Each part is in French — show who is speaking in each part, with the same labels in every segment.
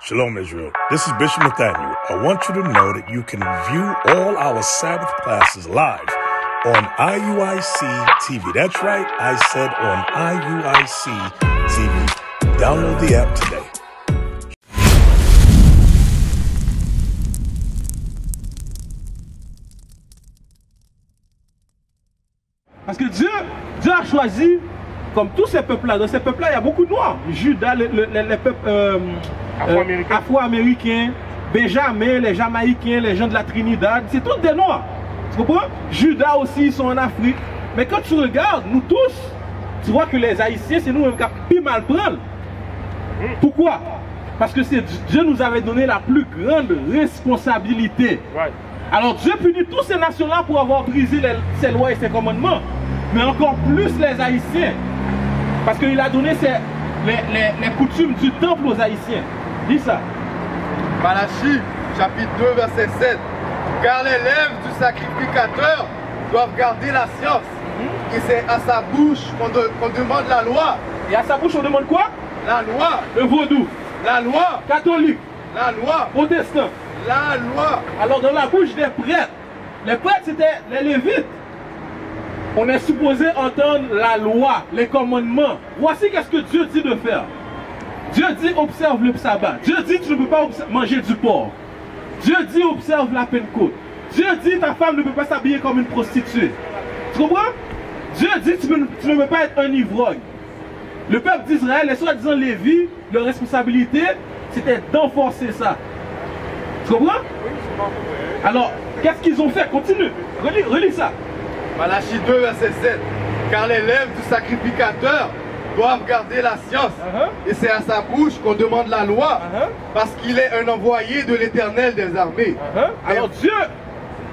Speaker 1: Shalom, Israel. This is Bishop Nathaniel. I want you to know that you can view all our Sabbath classes live on IUIC TV. That's right, I said on IUIC TV. Download the app today.
Speaker 2: Parce que Dieu a choisi, comme tous ces peuples-là, dans ces peuples-là, il y a beaucoup de noirs. Judas, les peuples afro-américains, Benjamin, les Jamaïcains, les gens de la Trinidad, c'est tous des noirs. Tu comprends? Judas aussi, ils sont en Afrique. Mais quand tu regardes, nous tous, tu vois que les Haïtiens, c'est nous-mêmes qui avons pu mal prendre. Pourquoi? Parce que Dieu nous avait donné la plus grande responsabilité. Right. Alors Dieu punit tous ces nations-là pour avoir brisé ses lois et ses commandements. Mais encore plus les Haïtiens. Parce qu'il a donné les coutumes du temple aux Haïtiens. Dis ça.
Speaker 3: Malachie, chapitre 2, verset 7. Car les lèvres du sacrificateur doivent garder la science. Et c'est à sa bouche qu'on demande la loi.
Speaker 2: Et à sa bouche on demande quoi?
Speaker 3: La loi.
Speaker 2: Le vaudou.
Speaker 3: La loi.
Speaker 2: Catholique.
Speaker 3: La loi.
Speaker 2: Protestant.
Speaker 3: La loi.
Speaker 2: Alors dans la bouche des prêtres, les prêtres c'était les lévites. On est supposé entendre la loi, les commandements. Voici qu'est-ce que Dieu dit de faire. Dieu dit observe le sabbat. Dieu dit tu ne peux pas manger du porc. Dieu dit observe la Pentecôte. Dieu dit ta femme ne peut pas s'habiller comme une prostituée. Tu comprends? Dieu dit tu ne peux pas être un ivrogne. Le peuple d'Israël, les soi-disant Lévi, leur responsabilité c'était d'enforcer ça. Tu comprends? Alors, qu'est-ce qu'ils ont fait? Continue. Relis ça.
Speaker 3: Malachie 2, verset 7. Car les lèvres du sacrificateur doivent garder la science. Et c'est à sa bouche qu'on demande la loi. Parce qu'il est un envoyé de l'Éternel des armées.
Speaker 2: Alors Dieu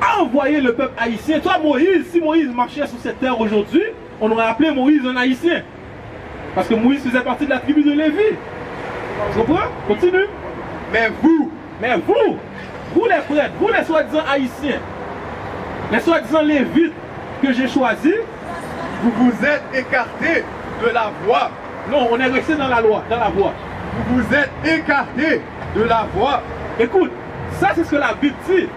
Speaker 2: a envoyé le peuple haïtien. Toi Moïse, si Moïse marchait sur cette terre aujourd'hui, on aurait appelé Moïse un haïtien. Parce que Moïse faisait partie de la tribu de Lévi. Tu comprends? Continue.
Speaker 3: Mais vous
Speaker 2: les prêtres, vous les soi-disant haïtiens, les soi-disant lévites que j'ai choisis,
Speaker 3: vous vous êtes écartés de la voie.
Speaker 2: Non, on est resté dans la loi, dans la voie.
Speaker 3: Vous vous êtes écartés de la voie.
Speaker 2: Écoute, ça c'est ce que la Bible dit.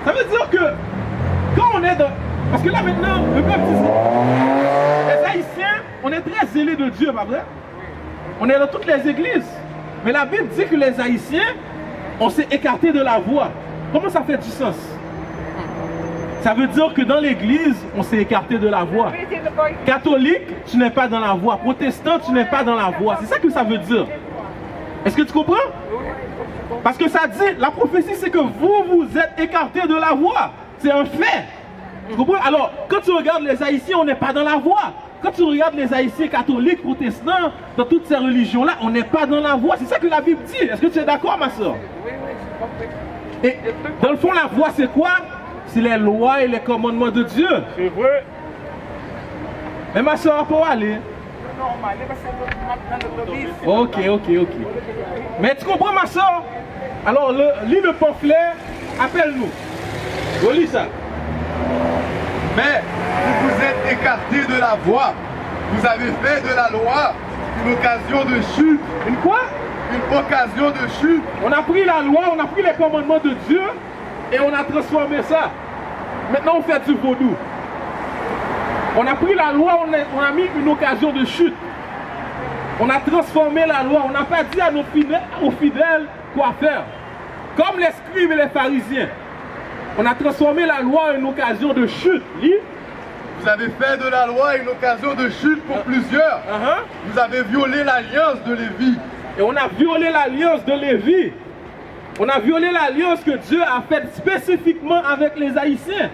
Speaker 2: Ça veut dire que quand on est dans... Parce que là maintenant, le peuple dit, les haïtiens, on est très zélés de Dieu, pas vrai? On est dans toutes les églises. Mais la Bible dit que les haïtiens, on s'est écarté de la voie. Comment ça fait du sens? Ça veut dire que dans l'église, on s'est écarté de la voie. Catholique, tu n'es pas dans la voie. Protestant, tu n'es pas dans la voie. C'est ça que ça veut dire. Est-ce que tu comprends? Parce que ça dit, la prophétie, c'est que vous vous êtes écarté de la voie. C'est un fait. Tu comprends? Alors, quand tu regardes les Haïtiens, on n'est pas dans la voie. Quand tu regardes les Haïtiens catholiques, protestants, dans toutes ces religions-là, on n'est pas dans la voie. C'est ça que la Bible dit. Est-ce que tu es d'accord, ma soeur? Et dans le fond, la voie, c'est quoi? C'est les lois et les commandements de Dieu.
Speaker 4: C'est vrai.
Speaker 2: Mais ma soeur, pour aller. Ok. Mais tu comprends, ma soeur? Alors, lis le pamphlet, appelle-nous. Relis ça.
Speaker 3: Mais vous vous êtes écartés de la voie. Vous avez fait de la loi une occasion de chute.
Speaker 2: Une quoi?
Speaker 3: Une occasion de chute.
Speaker 2: On a pris la loi, on a pris les commandements de Dieu et on a transformé ça. Maintenant on fait du vaudou. On a pris la loi, on a mis une occasion de chute. On a transformé la loi, on n'a pas dit à nos fidèles quoi faire. Comme les scribes et les pharisiens. On a transformé la loi en une occasion de chute. Lis.
Speaker 3: Vous avez fait de la loi une occasion de chute pour plusieurs. Vous avez violé l'alliance de Lévi.
Speaker 2: Et on a violé l'alliance de Lévi. On a violé l'alliance que Dieu a faite spécifiquement avec les Haïtiens.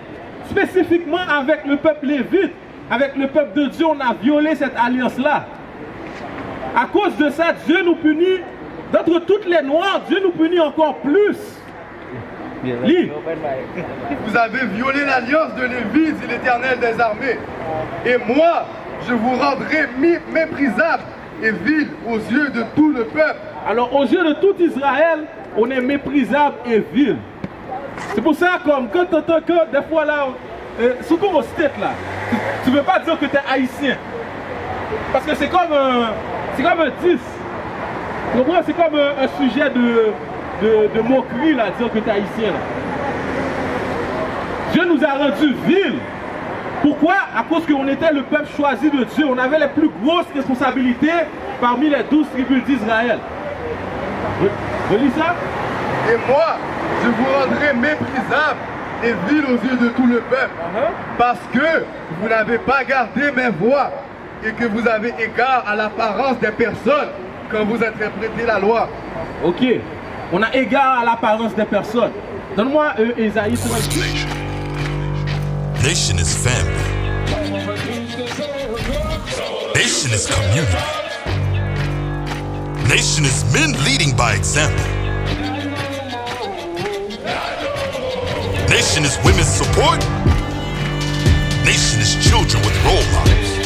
Speaker 2: Spécifiquement avec le peuple lévite. Avec le peuple de Dieu, on a violé cette alliance-là. À cause de ça, Dieu nous punit. D'entre toutes les noirs, Dieu nous punit encore plus. Lis.
Speaker 3: Vous avez violé l'alliance de Lévi, dit l'Éternel des armées. Et moi, je vous rendrai méprisable et vil aux yeux de tout le peuple.
Speaker 2: Alors aux yeux de tout Israël, on est méprisable et vil. C'est pour ça comme quand tu entends que des fois là, surtout au state là, tu ne veux pas dire que tu es haïtien. Parce que c'est comme un 10. Tu comprends? C'est comme un sujet de moquerie, là, dire que tu es haïtien. Là. Dieu nous a rendus vils. Pourquoi? À cause qu'on était le peuple choisi de Dieu. On avait les plus grosses responsabilités parmi les 12 tribus d'Israël. Relis ça.
Speaker 3: Et moi, je vous rendrai méprisable et vil aux yeux de tout le peuple, parce que vous n'avez pas gardé mes voies et que vous avez égard à l'apparence des personnes quand vous interprétez la loi.
Speaker 2: Ok. On a égard à l'apparence des personnes. Donne-moi Ésaïe.
Speaker 4: Nation is family. Nation is community. Nation is men leading by example. Nation is women's support. Nation is children with role models.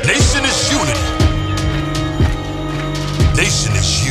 Speaker 4: Nation is unity. Nation is